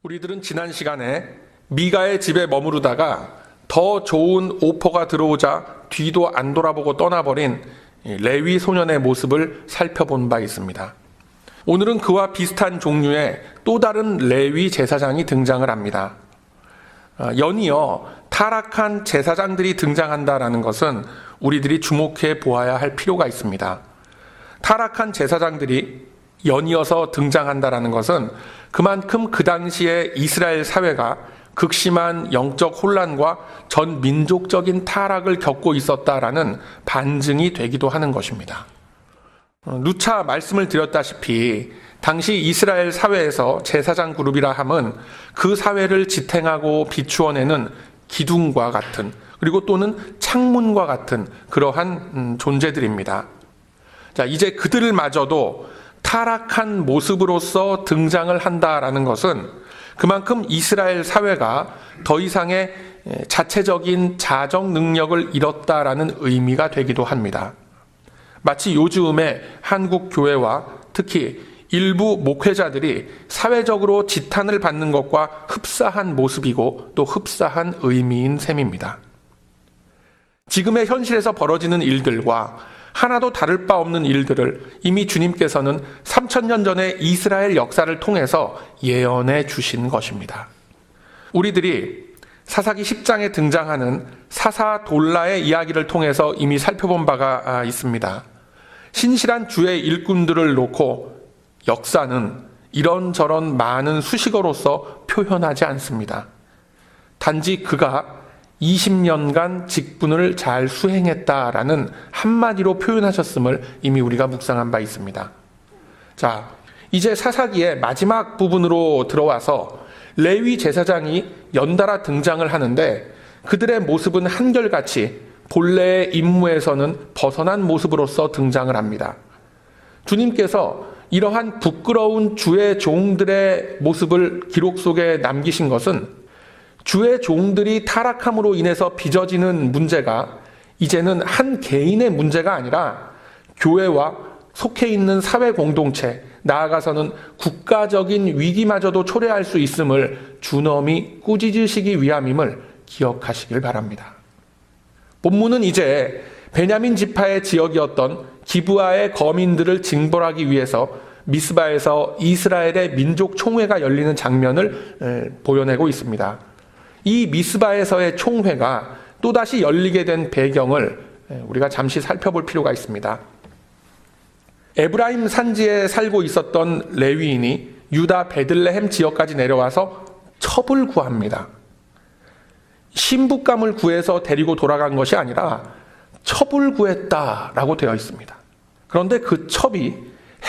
우리들은 지난 시간에 미가의 집에 머무르다가 더 좋은 오퍼가 들어오자 뒤도 안 돌아보고 떠나버린 레위 소년의 모습을 살펴본 바 있습니다. 오늘은 그와 비슷한 종류의 또 다른 레위 제사장이 등장을 합니다. 연이어 타락한 제사장들이 등장한다라는 것은 우리들이 주목해 보아야 할 필요가 있습니다. 타락한 제사장들이 연이어서 등장한다라는 것은 그만큼 그 당시에 이스라엘 사회가 극심한 영적 혼란과 전 민족적인 타락을 겪고 있었다라는 반증이 되기도 하는 것입니다. 누차 말씀을 드렸다시피 당시 이스라엘 사회에서 제사장 그룹이라 함은 그 사회를 지탱하고 비추어내는 기둥과 같은, 그리고 또는 창문과 같은 그러한 존재들입니다. 자, 이제 그들마저도 타락한 모습으로서 등장을 한다라는 것은 그만큼 이스라엘 사회가 더 이상의 자체적인 자정 능력을 잃었다라는 의미가 되기도 합니다. 마치 요즘의 한국 교회와 특히 일부 목회자들이 사회적으로 지탄을 받는 것과 흡사한 모습이고 또 흡사한 의미인 셈입니다. 지금의 현실에서 벌어지는 일들과 하나도 다를 바 없는 일들을 이미 주님께서는 3000년 전에 이스라엘 역사를 통해서 예언해 주신 것입니다. 우리들이 사사기 10장에 등장하는 사사돌라의 이야기를 통해서 이미 살펴본 바가 있습니다. 신실한 주의 일꾼들을 놓고 역사는 이런저런 많은 수식어로서 표현하지 않습니다. 단지 그가 20년간 직분을 잘 수행했다라는 한마디로 표현하셨음을 이미 우리가 묵상한 바 있습니다. 자, 이제 사사기의 마지막 부분으로 들어와서 레위 제사장이 연달아 등장을 하는데 그들의 모습은 한결같이 본래의 임무에서는 벗어난 모습으로서 등장을 합니다. 주님께서 이러한 부끄러운 주의 종들의 모습을 기록 속에 남기신 것은 주의 종들이 타락함으로 인해서 빚어지는 문제가 이제는 한 개인의 문제가 아니라 교회와 속해 있는 사회 공동체, 나아가서는 국가적인 위기마저도 초래할 수 있음을 준엄히 꾸짖으시기 위함임을 기억하시길 바랍니다. 본문은 이제 베냐민 지파의 지역이었던 기브아의 거민들을 징벌하기 위해서 미스바에서 이스라엘의 민족 총회가 열리는 장면을 보여내고 있습니다. 이 미스바에서의 총회가 또다시 열리게 된 배경을 우리가 잠시 살펴볼 필요가 있습니다. 에브라임 산지에 살고 있었던 레위인이 유다 베들레헴 지역까지 내려와서 첩을 구합니다. 신부감을 구해서 데리고 돌아간 것이 아니라 첩을 구했다라고 되어 있습니다. 그런데 그 첩이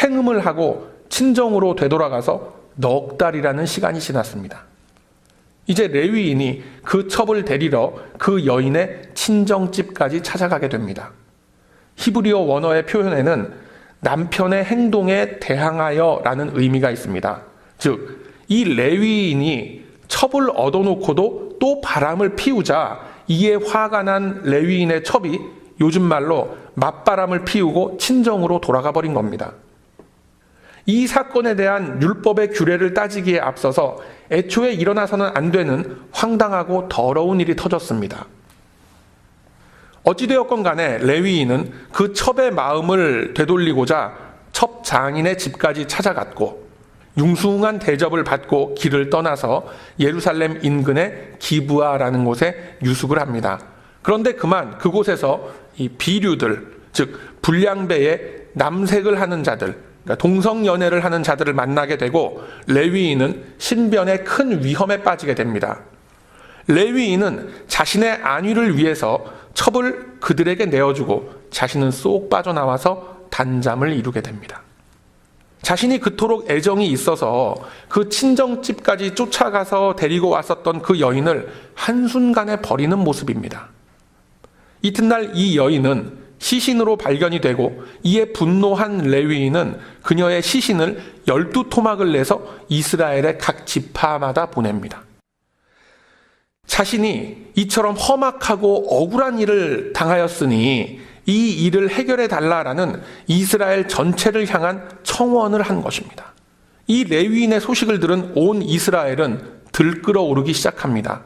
행음을 하고 친정으로 되돌아가서 넉 달이라는 시간이 지났습니다. 이제 레위인이 그 첩을 데리러 그 여인의 친정집까지 찾아가게 됩니다. 히브리어 원어의 표현에는 남편의 행동에 대항하여 라는 의미가 있습니다. 즉, 이 레위인이 첩을 얻어놓고도 또 바람을 피우자 이에 화가 난 레위인의 첩이 요즘 말로 맞바람을 피우고 친정으로 돌아가 버린 겁니다. 이 사건에 대한 율법의 규례를 따지기에 앞서서 애초에 일어나서는 안 되는 황당하고 더러운 일이 터졌습니다. 어찌되었건 간에 레위인은 그 첩의 마음을 되돌리고자 첩 장인의 집까지 찾아갔고 융숭한 대접을 받고 길을 떠나서 예루살렘 인근의 기브아라는 곳에 유숙을 합니다. 그런데 그만 그곳에서 이 비류들, 즉 불량배의 남색을 하는 자들, 그러니까 동성연애를 하는 자들을 만나게 되고 레위인은 신변의 큰 위험에 빠지게 됩니다. 레위인은 자신의 안위를 위해서 첩을 그들에게 내어주고 자신은 쏙 빠져나와서 단잠을 이루게 됩니다. 자신이 그토록 애정이 있어서 그 친정집까지 쫓아가서 데리고 왔었던 그 여인을 한순간에 버리는 모습입니다. 이튿날 이 여인은 시신으로 발견이 되고 이에 분노한 레위인은 그녀의 시신을 12토막을 내서 이스라엘의 각 지파마다 보냅니다. 자신이 이처럼 험악하고 억울한 일을 당하였으니 이 일을 해결해 달라라는 이스라엘 전체를 향한 청원을 한 것입니다. 이 레위인의 소식을 들은 온 이스라엘은 들끓어 오르기 시작합니다.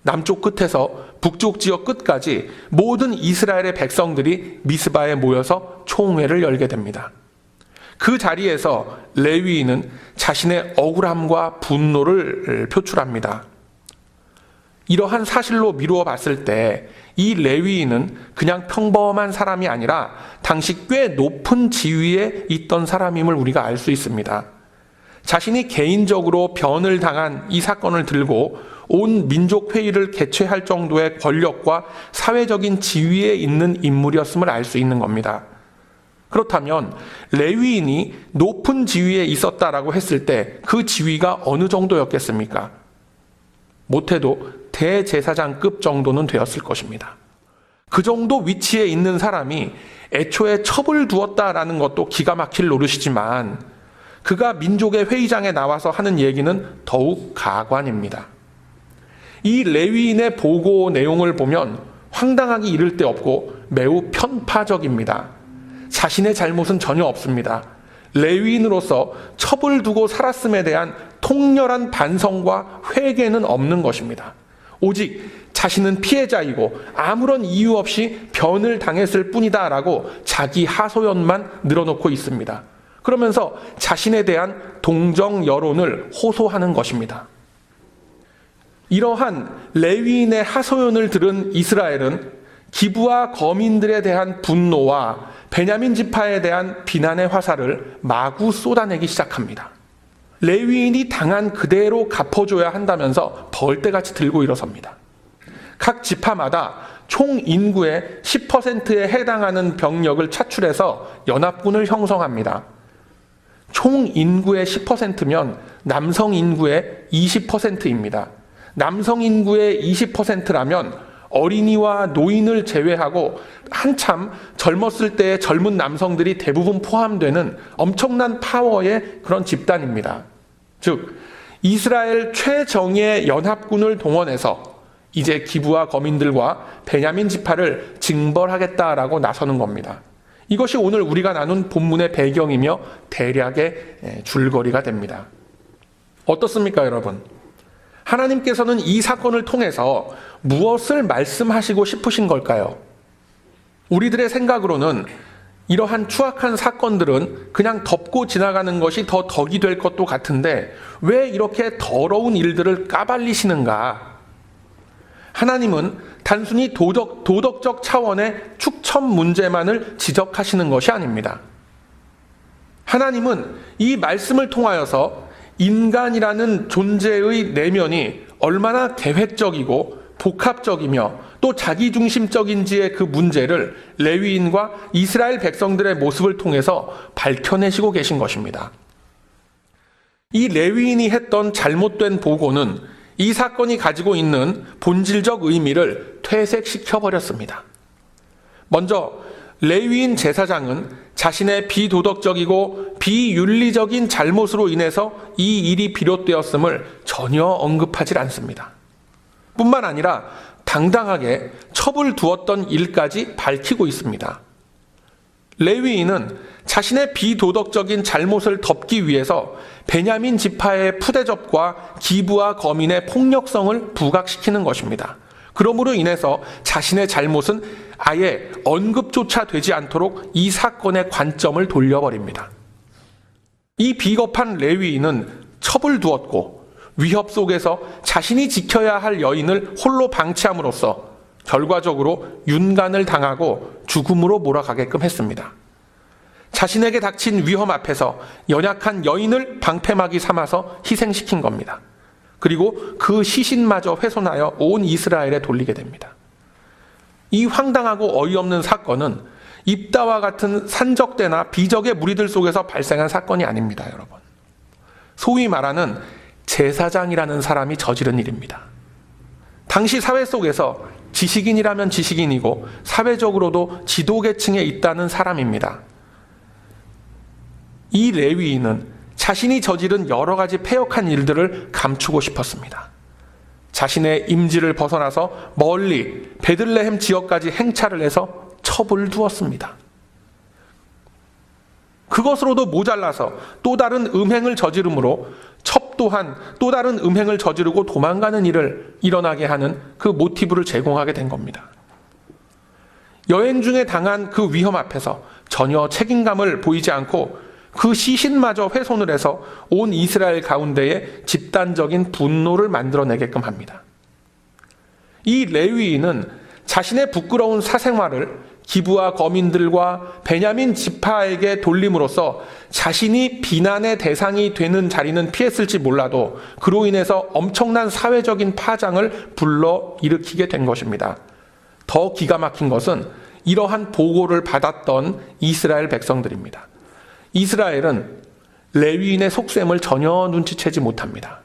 남쪽 끝에서 북쪽 지역 끝까지 모든 이스라엘의 백성들이 미스바에 모여서 총회를 열게 됩니다. 그 자리에서 레위인은 자신의 억울함과 분노를 표출합니다. 이러한 사실로 미루어 봤을 때 이 레위인은 그냥 평범한 사람이 아니라 당시 꽤 높은 지위에 있던 사람임을 우리가 알 수 있습니다. 자신이 개인적으로 변을 당한 이 사건을 들고 온 민족회의를 개최할 정도의 권력과 사회적인 지위에 있는 인물이었음을 알 수 있는 겁니다. 그렇다면 레위인이 높은 지위에 있었다라고 했을 때 그 지위가 어느 정도였겠습니까? 못해도 대제사장급 정도는 되었을 것입니다. 그 정도 위치에 있는 사람이 애초에 첩을 두었다라는 것도 기가 막힐 노릇이지만 그가 민족의 회의장에 나와서 하는 얘기는 더욱 가관입니다. 이 레위인의 보고 내용을 보면 황당하기 이를 데 없고 매우 편파적입니다. 자신의 잘못은 전혀 없습니다. 레위인으로서 첩을 두고 살았음에 대한 통렬한 반성과 회개는 없는 것입니다. 오직 자신은 피해자이고 아무런 이유 없이 변을 당했을 뿐이다 라고 자기 하소연만 늘어놓고 있습니다. 그러면서 자신에 대한 동정 여론을 호소하는 것입니다. 이러한 레위인의 하소연을 들은 이스라엘은 기브아 거민들에 대한 분노와 베냐민 지파에 대한 비난의 화살을 마구 쏟아내기 시작합니다. 레위인이 당한 그대로 갚아줘야 한다면서 벌떼같이 들고 일어섭니다. 각 지파마다 총 인구의 10%에 해당하는 병력을 차출해서 연합군을 형성합니다. 총 인구의 10%면 남성 인구의 20%입니다. 남성 인구의 20%라면 어린이와 노인을 제외하고 한참 젊었을 때의 젊은 남성들이 대부분 포함되는 엄청난 파워의 그런 집단입니다. 즉 이스라엘 최정예 연합군을 동원해서 이제 기브아 거민들과 베냐민 지파를 징벌하겠다라고 나서는 겁니다. 이것이 오늘 우리가 나눈 본문의 배경이며 대략의 줄거리가 됩니다. 어떻습니까, 여러분? 하나님께서는 이 사건을 통해서 무엇을 말씀하시고 싶으신 걸까요? 우리들의 생각으로는 이러한 추악한 사건들은 그냥 덮고 지나가는 것이 더 덕이 될 것도 같은데 왜 이렇게 더러운 일들을 까발리시는가? 하나님은 단순히 도덕적 차원의 축첩 문제만을 지적하시는 것이 아닙니다. 하나님은 이 말씀을 통하여서 인간이라는 존재의 내면이 얼마나 계획적이고 복합적이며 또 자기중심적인지의 그 문제를 레위인과 이스라엘 백성들의 모습을 통해서 밝혀내시고 계신 것입니다. 이 레위인이 했던 잘못된 보고는 이 사건이 가지고 있는 본질적 의미를 퇴색시켜버렸습니다. 먼저 레위인 제사장은 자신의 비도덕적이고 비윤리적인 잘못으로 인해서 이 일이 비롯되었음을 전혀 언급하지 않습니다. 뿐만 아니라 당당하게 첩을 두었던 일까지 밝히고 있습니다. 레위인은 자신의 비도덕적인 잘못을 덮기 위해서 베냐민 지파의 푸대접과 기브아 거민의 폭력성을 부각시키는 것입니다. 그러므로 인해서 자신의 잘못은 아예 언급조차 되지 않도록 이 사건의 관점을 돌려버립니다. 이 비겁한 레위인은 첩을 두었고 위협 속에서 자신이 지켜야 할 여인을 홀로 방치함으로써 결과적으로 윤간을 당하고 죽음으로 몰아가게끔 했습니다. 자신에게 닥친 위험 앞에서 연약한 여인을 방패막이 삼아서 희생시킨 겁니다. 그리고 그 시신마저 훼손하여 온 이스라엘에 돌리게 됩니다. 이 황당하고 어이없는 사건은 입다와 같은 산적대나 비적의 무리들 속에서 발생한 사건이 아닙니다, 여러분. 소위 말하는 제사장이라는 사람이 저지른 일입니다. 당시 사회 속에서 지식인이라면 지식인이고 사회적으로도 지도계층에 있다는 사람입니다. 이 레위인은 자신이 저지른 여러 가지 패역한 일들을 감추고 싶었습니다. 자신의 임지를 벗어나서 멀리 베들레헴 지역까지 행차를 해서 첩을 두었습니다. 그것으로도 모자라서 또 다른 음행을 저지름으로 첩도한 또 다른 음행을 저지르고 도망가는 일을 일어나게 하는 그 모티브를 제공하게 된 겁니다. 여행 중에 당한 그 위험 앞에서 전혀 책임감을 보이지 않고 그 시신마저 훼손을 해서 온 이스라엘 가운데에 집단적인 분노를 만들어내게끔 합니다. 이 레위인은 자신의 부끄러운 사생활을 기브와 거민들과 베냐민 지파에게 돌림으로써 자신이 비난의 대상이 되는 자리는 피했을지 몰라도 그로 인해서 엄청난 사회적인 파장을 불러일으키게 된 것입니다. 더 기가 막힌 것은 이러한 보고를 받았던 이스라엘 백성들입니다. 이스라엘은 레위인의 속셈을 전혀 눈치채지 못합니다.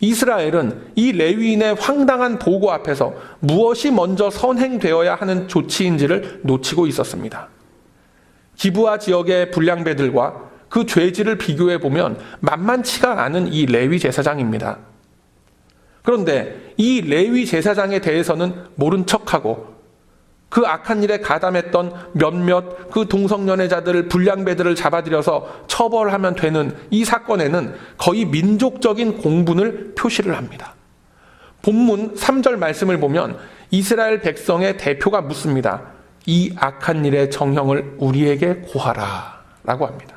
이스라엘은 이 레위인의 황당한 보고 앞에서 무엇이 먼저 선행되어야 하는 조치인지를 놓치고 있었습니다. 기브아 지역의 불량배들과 그 죄질을 비교해 보면 만만치가 않은 이 레위 제사장입니다. 그런데 이 레위 제사장에 대해서는 모른 척하고 그 악한 일에 가담했던 몇몇 그 동성연애자들, 불량배들을 잡아들여서 처벌하면 되는 이 사건에는 거의 민족적인 공분을 표시를 합니다. 본문 3절 말씀을 보면 이스라엘 백성의 대표가 묻습니다. 이 악한 일의 정형을 우리에게 고하라 라고 합니다.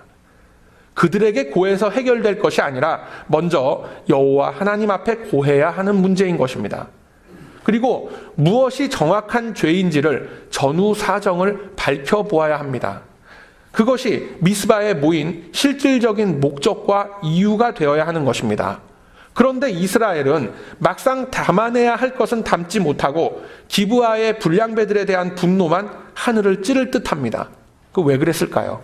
그들에게 고해서 해결될 것이 아니라 먼저 여호와 하나님 앞에 고해야 하는 문제인 것입니다. 그리고 무엇이 정확한 죄인지를 전후 사정을 밝혀보아야 합니다. 그것이 미스바에 모인 실질적인 목적과 이유가 되어야 하는 것입니다. 그런데 이스라엘은 막상 담아내야 할 것은 담지 못하고 기브아의 불량배들에 대한 분노만 하늘을 찌를 듯합니다. 그 왜 그랬을까요?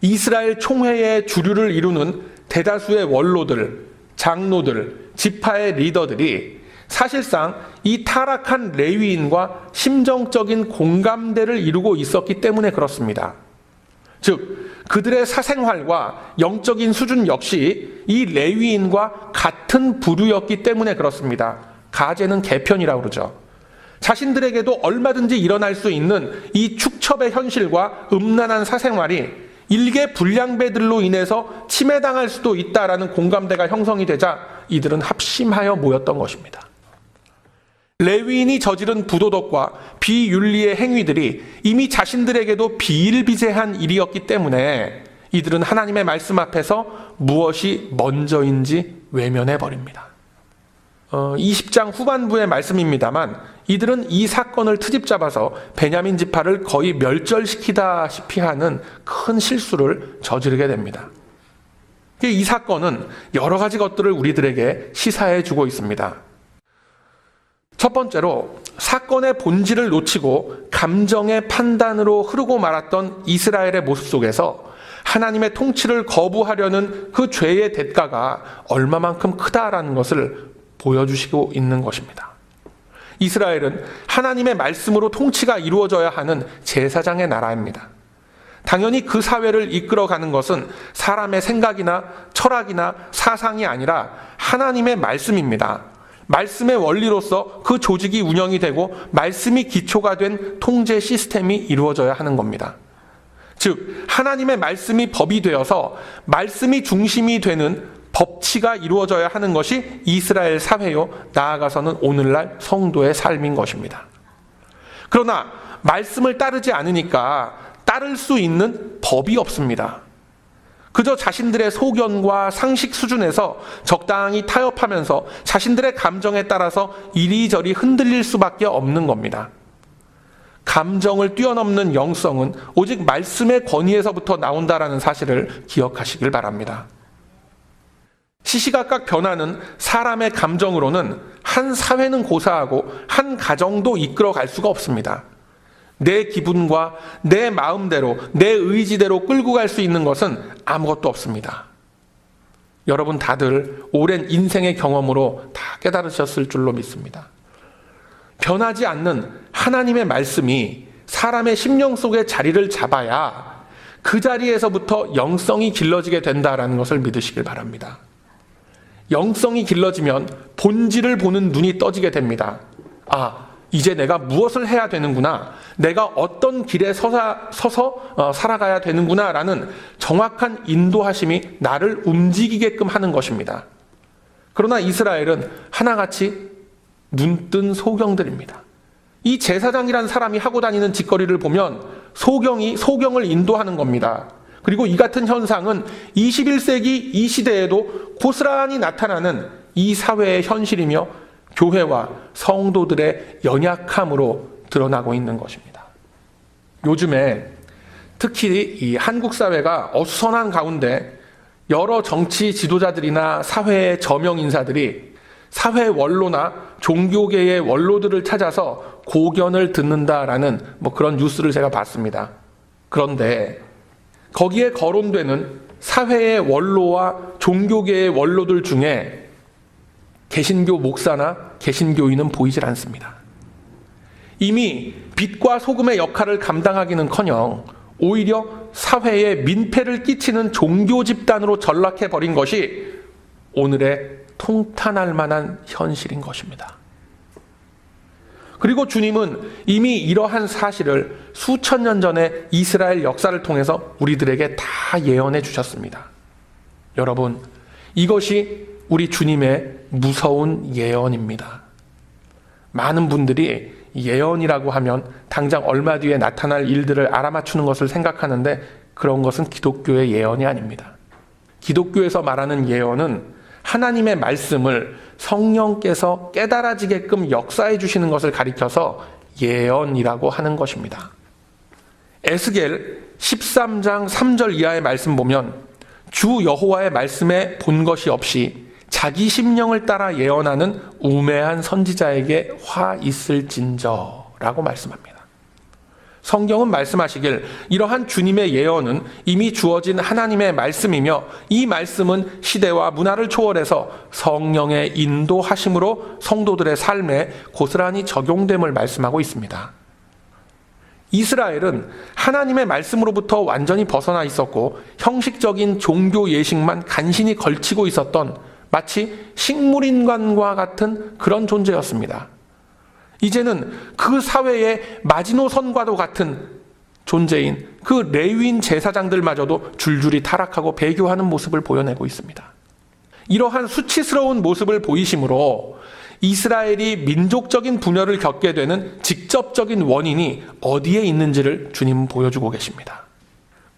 이스라엘 총회의 주류를 이루는 대다수의 원로들, 장로들, 지파의 리더들이 사실상 이 타락한 레위인과 심정적인 공감대를 이루고 있었기 때문에 그렇습니다. 즉, 그들의 사생활과 영적인 수준 역시 이 레위인과 같은 부류였기 때문에 그렇습니다. 가제는 개편이라고 그러죠. 자신들에게도 얼마든지 일어날 수 있는 이 축첩의 현실과 음란한 사생활이 일개 불량배들로 인해서 침해당할 수도 있다라는 공감대가 형성이 되자 이들은 합심하여 모였던 것입니다. 레위인이 저지른 부도덕과 비윤리의 행위들이 이미 자신들에게도 비일비재한 일이었기 때문에 이들은 하나님의 말씀 앞에서 무엇이 먼저인지 외면해버립니다. 20장 후반부의 말씀입니다만 이들은 이 사건을 트집 잡아서 베냐민 지파를 거의 멸절시키다시피 하는 큰 실수를 저지르게 됩니다. 이 사건은 여러 가지 것들을 우리들에게 시사해 주고 있습니다. 첫 번째로 사건의 본질을 놓치고 감정의 판단으로 흐르고 말았던 이스라엘의 모습 속에서 하나님의 통치를 거부하려는 그 죄의 대가가 얼마만큼 크다라는 것을 보여주시고 있는 것입니다. 이스라엘은 하나님의 말씀으로 통치가 이루어져야 하는 제사장의 나라입니다. 당연히 그 사회를 이끌어가는 것은 사람의 생각이나 철학이나 사상이 아니라 하나님의 말씀입니다. 말씀의 원리로서 그 조직이 운영이 되고 말씀이 기초가 된 통제 시스템이 이루어져야 하는 겁니다. 즉, 하나님의 말씀이 법이 되어서 말씀이 중심이 되는 법치가 이루어져야 하는 것이 이스라엘 사회요, 나아가서는 오늘날 성도의 삶인 것입니다. 그러나 말씀을 따르지 않으니까 따를 수 있는 법이 없습니다. 그저 자신들의 소견과 상식 수준에서 적당히 타협하면서 자신들의 감정에 따라서 이리저리 흔들릴 수밖에 없는 겁니다. 감정을 뛰어넘는 영성은 오직 말씀의 권위에서부터 나온다라는 사실을 기억하시길 바랍니다. 시시각각 변하는 사람의 감정으로는 한 사회는 고사하고 한 가정도 이끌어갈 수가 없습니다. 내 기분과 내 마음대로, 내 의지대로 끌고 갈 수 있는 것은 아무것도 없습니다. 여러분 다들 오랜 인생의 경험으로 다 깨달으셨을 줄로 믿습니다. 변하지 않는 하나님의 말씀이 사람의 심령 속에 자리를 잡아야 그 자리에서부터 영성이 길러지게 된다라는 것을 믿으시길 바랍니다. 영성이 길러지면 본질을 보는 눈이 떠지게 됩니다. 아, 이제 내가 무엇을 해야 되는구나, 내가 어떤 길에 서서 살아가야 되는구나 라는 정확한 인도하심이 나를 움직이게끔 하는 것입니다. 그러나 이스라엘은 하나같이 눈뜬 소경들입니다. 이 제사장이라는 사람이 하고 다니는 짓거리를 보면 소경을 인도하는 겁니다. 그리고 이 같은 현상은 21세기 이 시대에도 고스란히 나타나는 이 사회의 현실이며 교회와 성도들의 연약함으로 드러나고 있는 것입니다. 요즘에 특히 이 한국 사회가 어수선한 가운데 여러 정치 지도자들이나 사회의 저명 인사들이 사회 원로나 종교계의 원로들을 찾아서 고견을 듣는다라는 그런 뉴스를 제가 봤습니다. 그런데 거기에 거론되는 사회의 원로와 종교계의 원로들 중에 개신교 목사나 개신교인은 보이질 않습니다. 이미 빛과 소금의 역할을 감당하기는커녕 오히려 사회에 민폐를 끼치는 종교 집단으로 전락해버린 것이 오늘의 통탄할 만한 현실인 것입니다. 그리고 주님은 이미 이러한 사실을 수천 년 전에 이스라엘 역사를 통해서 우리들에게 다 예언해 주셨습니다. 여러분, 이것이 우리 주님의 무서운 예언입니다. 많은 분들이 예언이라고 하면 당장 얼마 뒤에 나타날 일들을 알아맞추는 것을 생각하는데 그런 것은 기독교의 예언이 아닙니다. 기독교에서 말하는 예언은 하나님의 말씀을 성령께서 깨달아지게끔 역사해 주시는 것을 가리켜서 예언이라고 하는 것입니다. 에스겔 13장 3절 이하의 말씀 보면 주 여호와의 말씀에 본 것이 없이 자기 심령을 따라 예언하는 우매한 선지자에게 화 있을진저라고 말씀합니다. 성경은 말씀하시길 이러한 주님의 예언은 이미 주어진 하나님의 말씀이며 이 말씀은 시대와 문화를 초월해서 성령의 인도하심으로 성도들의 삶에 고스란히 적용됨을 말씀하고 있습니다. 이스라엘은 하나님의 말씀으로부터 완전히 벗어나 있었고 형식적인 종교 예식만 간신히 걸치고 있었던 마치 식물인간과 같은 그런 존재였습니다. 이제는 그 사회의 마지노선과도 같은 존재인 그 레위인 제사장들마저도 줄줄이 타락하고 배교하는 모습을 보여내고 있습니다. 이러한 수치스러운 모습을 보이심으로 이스라엘이 민족적인 분열을 겪게 되는 직접적인 원인이 어디에 있는지를 주님은 보여주고 계십니다.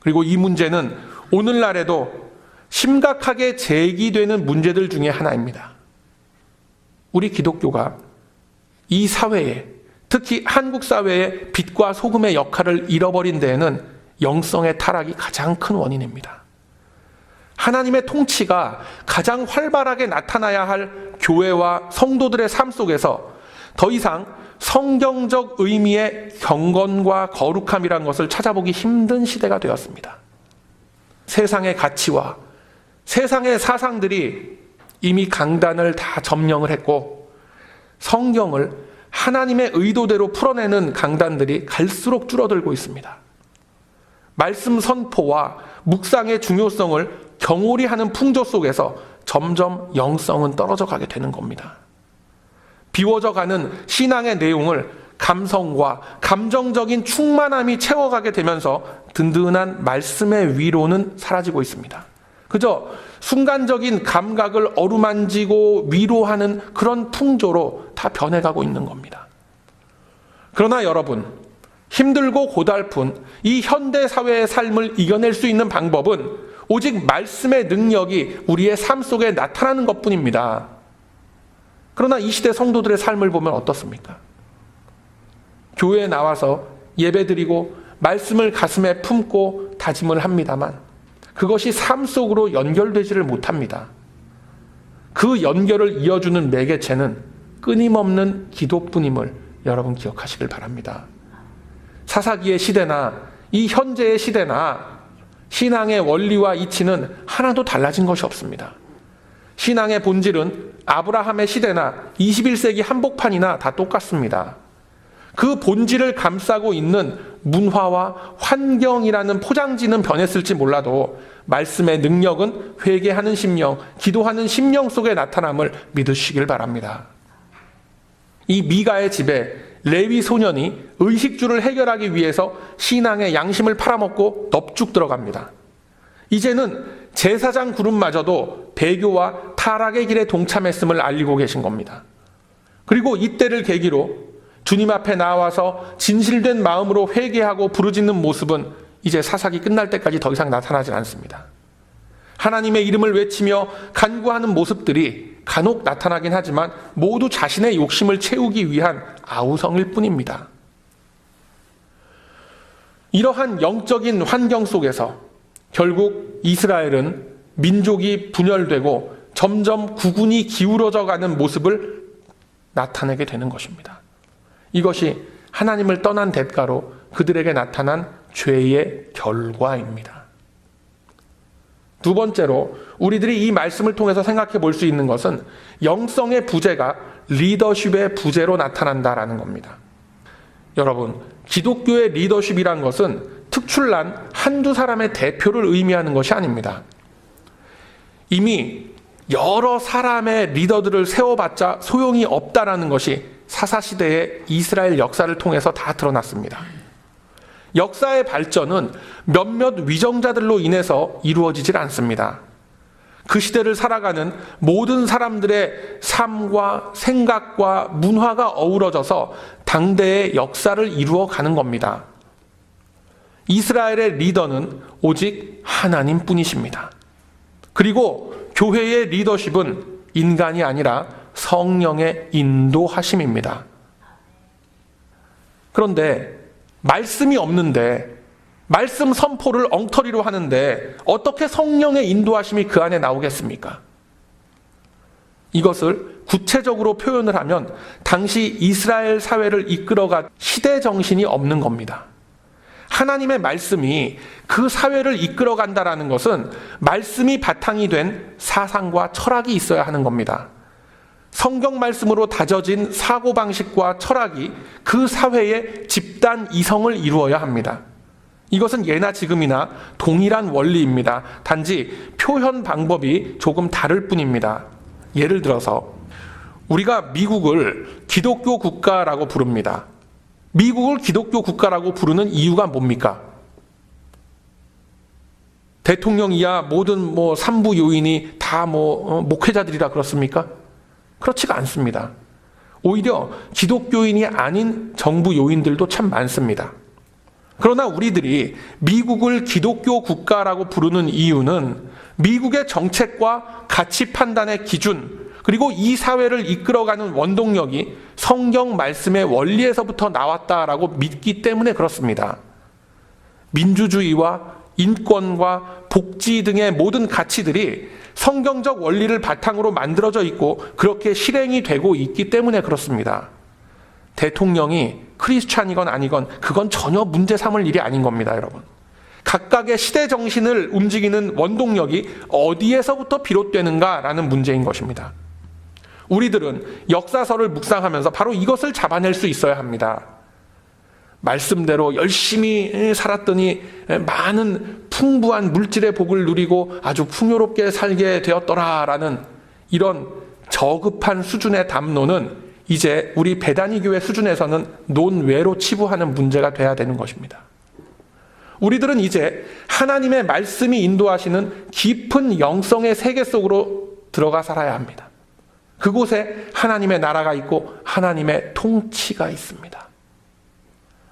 그리고 이 문제는 오늘날에도 심각하게 제기되는 문제들 중에 하나입니다. 우리 기독교가 이 사회에, 특히 한국 사회의 빛과 소금의 역할을 잃어버린 데에는 영성의 타락이 가장 큰 원인입니다. 하나님의 통치가 가장 활발하게 나타나야 할 교회와 성도들의 삶 속에서 더 이상 성경적 의미의 경건과 거룩함이란 것을 찾아보기 힘든 시대가 되었습니다. 세상의 가치와 세상의 사상들이 이미 강단을 다 점령을 했고 성경을 하나님의 의도대로 풀어내는 강단들이 갈수록 줄어들고 있습니다. 말씀 선포와 묵상의 중요성을 경홀히 하는 풍조 속에서 점점 영성은 떨어져 가게 되는 겁니다. 비워져 가는 신앙의 내용을 감성과 감정적인 충만함이 채워가게 되면서 든든한 말씀의 위로는 사라지고 있습니다. 그저 순간적인 감각을 어루만지고 위로하는 그런 풍조로 다 변해가고 있는 겁니다. 그러나 여러분, 힘들고 고달픈 이 현대 사회의 삶을 이겨낼 수 있는 방법은 오직 말씀의 능력이 우리의 삶 속에 나타나는 것뿐입니다. 그러나 이 시대 성도들의 삶을 보면 어떻습니까? 교회에 나와서 예배드리고 말씀을 가슴에 품고 다짐을 합니다만 그것이 삶 속으로 연결되지를 못합니다. 그 연결을 이어주는 매개체는 끊임없는 기도뿐임을 여러분 기억하시길 바랍니다. 사사기의 시대나 이 현재의 시대나 신앙의 원리와 이치는 하나도 달라진 것이 없습니다. 신앙의 본질은 아브라함의 시대나 21세기 한복판이나 다 똑같습니다. 그 본질을 감싸고 있는 문화와 환경이라는 포장지는 변했을지 몰라도 말씀의 능력은 회개하는 심령, 기도하는 심령 속에 나타남을 믿으시길 바랍니다. 이 미가의 집에 레위 소년이 의식주를 해결하기 위해서 신앙의 양심을 팔아먹고 넙죽 들어갑니다. 이제는 제사장 그룹마저도 배교와 타락의 길에 동참했음을 알리고 계신 겁니다. 그리고 이때를 계기로 주님 앞에 나와서 진실된 마음으로 회개하고 부르짖는 모습은 이제 사사기 끝날 때까지 더 이상 나타나지 않습니다. 하나님의 이름을 외치며 간구하는 모습들이 간혹 나타나긴 하지만 모두 자신의 욕심을 채우기 위한 아우성일 뿐입니다. 이러한 영적인 환경 속에서 결국 이스라엘은 민족이 분열되고 점점 국운이 기울어져 가는 모습을 나타내게 되는 것입니다. 이것이 하나님을 떠난 대가로 그들에게 나타난 죄의 결과입니다. 두 번째로 우리들이 이 말씀을 통해서 생각해 볼 수 있는 것은 영성의 부재가 리더십의 부재로 나타난다라는 겁니다. 여러분, 기독교의 리더십이란 것은 특출난 한두 사람의 대표를 의미하는 것이 아닙니다. 이미 여러 사람의 리더들을 세워봤자 소용이 없다라는 것이 사사시대의 이스라엘 역사를 통해서 다 드러났습니다. 역사의 발전은 몇몇 위정자들로 인해서 이루어지질 않습니다. 그 시대를 살아가는 모든 사람들의 삶과 생각과 문화가 어우러져서 당대의 역사를 이루어가는 겁니다. 이스라엘의 리더는 오직 하나님뿐이십니다. 그리고 교회의 리더십은 인간이 아니라 성령의 인도하심입니다. 그런데 말씀이 없는데 말씀 선포를 엉터리로 하는데 어떻게 성령의 인도하심이 그 안에 나오겠습니까? 이것을 구체적으로 표현을 하면 당시 이스라엘 사회를 이끌어간 시대 정신이 없는 겁니다. 하나님의 말씀이 그 사회를 이끌어간다라는 것은 말씀이 바탕이 된 사상과 철학이 있어야 하는 겁니다. 성경 말씀으로 다져진 사고방식과 철학이 그 사회의 집단 이성을 이루어야 합니다. 이것은 예나 지금이나 동일한 원리입니다. 단지 표현 방법이 조금 다를 뿐입니다. 예를 들어서 우리가 미국을 기독교 국가라고 부릅니다. 미국을 기독교 국가라고 부르는 이유가 뭡니까? 대통령이야 모든 산부 요인이 다 목회자들이라 그렇습니까? 그렇지가 않습니다. 오히려 기독교인이 아닌 정부 요인들도 참 많습니다. 그러나 우리들이 미국을 기독교 국가라고 부르는 이유는 미국의 정책과 가치 판단의 기준, 그리고 이 사회를 이끌어가는 원동력이 성경 말씀의 원리에서부터 나왔다라고 믿기 때문에 그렇습니다. 민주주의와 인권과 복지 등의 모든 가치들이 성경적 원리를 바탕으로 만들어져 있고 그렇게 실행이 되고 있기 때문에 그렇습니다. 대통령이 크리스찬이건 아니건 그건 전혀 문제 삼을 일이 아닌 겁니다, 여러분. 각각의 시대 정신을 움직이는 원동력이 어디에서부터 비롯되는가라는 문제인 것입니다. 우리들은 역사서를 묵상하면서 바로 이것을 잡아낼 수 있어야 합니다. 말씀대로 열심히 살았더니 많은 풍부한 물질의 복을 누리고 아주 풍요롭게 살게 되었더라라는 이런 저급한 수준의 담론은 이제 우리 베다니 교회 수준에서는 논외로 치부하는 문제가 돼야 되는 것입니다. 우리들은 이제 하나님의 말씀이 인도하시는 깊은 영성의 세계 속으로 들어가 살아야 합니다. 그곳에 하나님의 나라가 있고 하나님의 통치가 있습니다.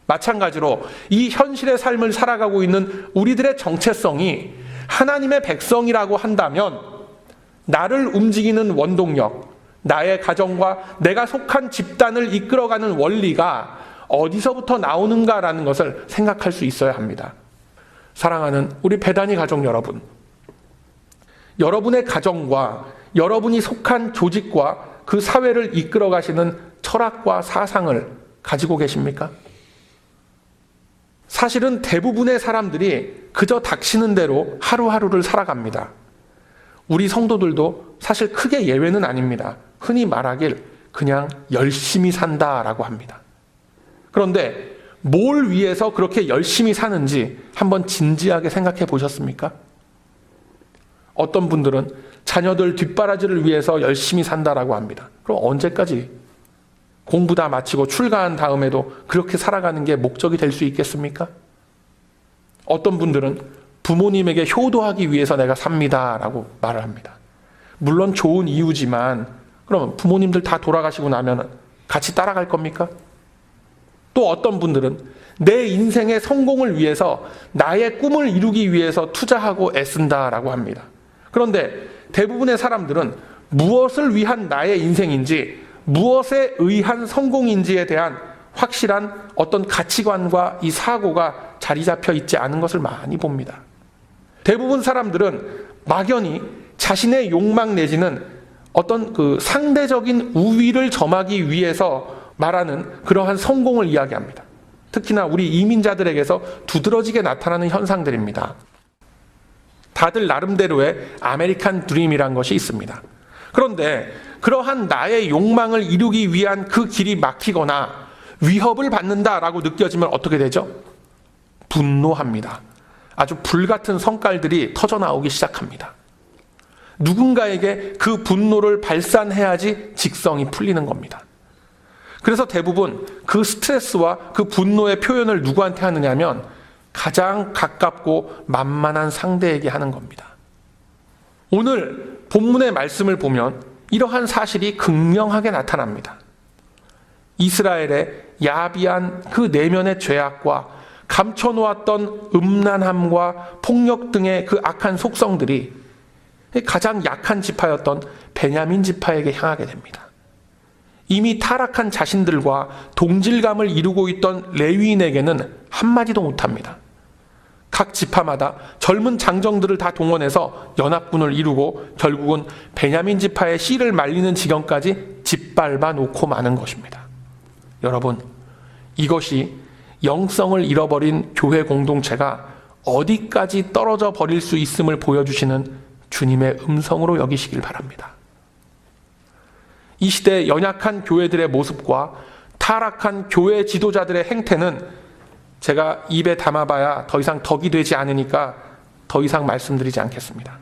마찬가지로 이 현실의 삶을 살아가고 있는 우리들의 정체성이 하나님의 백성이라고 한다면 나를 움직이는 원동력, 나의 가정과 내가 속한 집단을 이끌어가는 원리가 어디서부터 나오는가라는 것을 생각할 수 있어야 합니다. 사랑하는 우리 베다니 가족 여러분, 여러분의 가정과 여러분이 속한 조직과 그 사회를 이끌어 가시는 철학과 사상을 가지고 계십니까? 사실은 대부분의 사람들이 그저 닥치는 대로 하루하루를 살아갑니다. 우리 성도들도 사실 크게 예외는 아닙니다. 흔히 말하길 그냥 열심히 산다라고 합니다. 그런데 뭘 위해서 그렇게 열심히 사는지 한번 진지하게 생각해 보셨습니까? 어떤 분들은 자녀들 뒷바라지를 위해서 열심히 산다라고 합니다. 그럼 언제까지? 공부 다 마치고 출가한 다음에도 그렇게 살아가는 게 목적이 될 수 있겠습니까? 어떤 분들은 부모님에게 효도하기 위해서 내가 삽니다 라고 말을 합니다. 물론 좋은 이유지만 그러면 부모님들 다 돌아가시고 나면 같이 따라갈 겁니까? 또 어떤 분들은 내 인생의 성공을 위해서 나의 꿈을 이루기 위해서 투자하고 애쓴다라고 합니다. 그런데 대부분의 사람들은 무엇을 위한 나의 인생인지 무엇에 의한 성공인지에 대한 확실한 어떤 가치관과 이 사고가 자리 잡혀 있지 않은 것을 많이 봅니다. 대부분 사람들은 막연히 자신의 욕망 내지는 어떤 그 상대적인 우위를 점하기 위해서 말하는 그러한 성공을 이야기합니다. 특히나 우리 이민자들에게서 두드러지게 나타나는 현상들입니다. 다들 나름대로의 아메리칸 드림이란 것이 있습니다. 그런데 그러한 나의 욕망을 이루기 위한 그 길이 막히거나 위협을 받는다라고 느껴지면 어떻게 되죠? 분노합니다. 아주 불같은 성깔들이 터져나오기 시작합니다. 누군가에게 그 분노를 발산해야지 직성이 풀리는 겁니다. 그래서 대부분 그 스트레스와 그 분노의 표현을 누구한테 하느냐면 가장 가깝고 만만한 상대에게 하는 겁니다. 오늘 본문의 말씀을 보면 이러한 사실이 극명하게 나타납니다. 이스라엘의 야비한 그 내면의 죄악과 감춰놓았던 음란함과 폭력 등의 그 악한 속성들이 가장 약한 지파였던 베냐민 지파에게 향하게 됩니다. 이미 타락한 자신들과 동질감을 이루고 있던 레위인에게는 한마디도 못합니다. 각 지파마다 젊은 장정들을 다 동원해서 연합군을 이루고 결국은 베냐민 지파의 씨를 말리는 지경까지 짓밟아 놓고 마는 것입니다. 여러분, 이것이 영성을 잃어버린 교회 공동체가 어디까지 떨어져 버릴 수 있음을 보여주시는 주님의 음성으로 여기시길 바랍니다. 이 시대 연약한 교회들의 모습과 타락한 교회 지도자들의 행태는 제가 입에 담아봐야 더 이상 덕이 되지 않으니까 더 이상 말씀드리지 않겠습니다.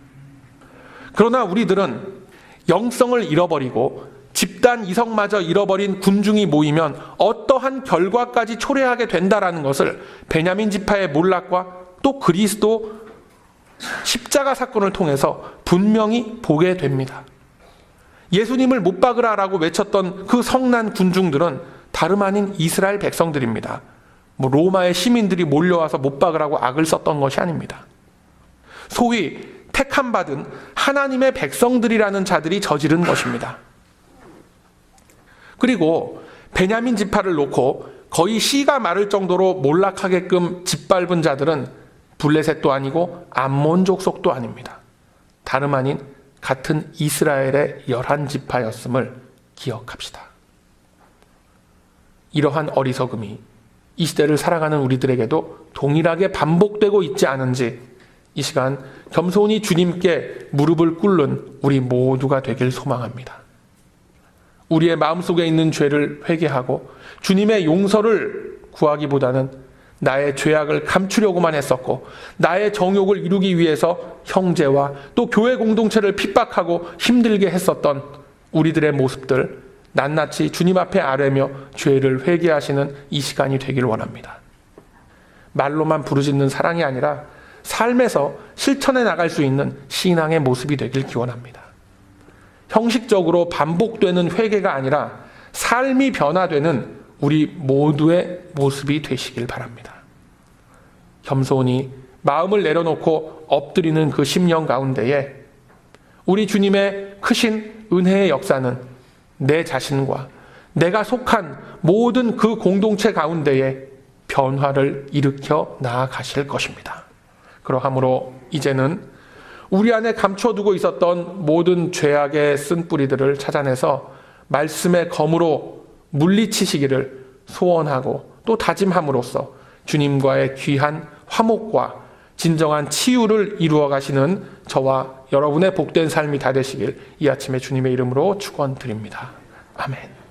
그러나 우리들은 영성을 잃어버리고 집단 이성마저 잃어버린 군중이 모이면 어떠한 결과까지 초래하게 된다라는 것을 베냐민 지파의 몰락과 또 그리스도 십자가 사건을 통해서 분명히 보게 됩니다. 예수님을 못 박으라라고 외쳤던 그 성난 군중들은 다름 아닌 이스라엘 백성들입니다. 로마의 시민들이 몰려와서 못 박으라고 악을 썼던 것이 아닙니다. 소위 택함받은 하나님의 백성들이라는 자들이 저지른 것입니다. 그리고 베냐민 지파를 놓고 거의 씨가 마를 정도로 몰락하게끔 짓밟은 자들은 블레셋도 아니고 암몬 족속도 아닙니다. 다름 아닌 같은 이스라엘의 11지파였음을 기억합시다. 이러한 어리석음이 이 시대를 살아가는 우리들에게도 동일하게 반복되고 있지 않은지 이 시간 겸손히 주님께 무릎을 꿇는 우리 모두가 되길 소망합니다. 우리의 마음속에 있는 죄를 회개하고 주님의 용서를 구하기보다는 나의 죄악을 감추려고만 했었고 나의 정욕을 이루기 위해서 형제와 또 교회 공동체를 핍박하고 힘들게 했었던 우리들의 모습들 낱낱이 주님 앞에 아뢰며 죄를 회개하시는 이 시간이 되길 원합니다. 말로만 부르짖는 사랑이 아니라 삶에서 실천해 나갈 수 있는 신앙의 모습이 되길 기원합니다. 형식적으로 반복되는 회개가 아니라 삶이 변화되는 우리 모두의 모습이 되시길 바랍니다. 겸손히 마음을 내려놓고 엎드리는 그 심령 가운데에 우리 주님의 크신 은혜의 역사는 내 자신과 내가 속한 모든 그 공동체 가운데에 변화를 일으켜 나아가실 것입니다. 그러하므로 이제는 우리 안에 감춰두고 있었던 모든 죄악의 쓴뿌리들을 찾아내서 말씀의 검으로 물리치시기를 소원하고 또 다짐함으로써 주님과의 귀한 화목과 진정한 치유를 이루어 가시는 저와 여러분의 복된 삶이 다 되시길 이 아침에 주님의 이름으로 축원드립니다. 아멘.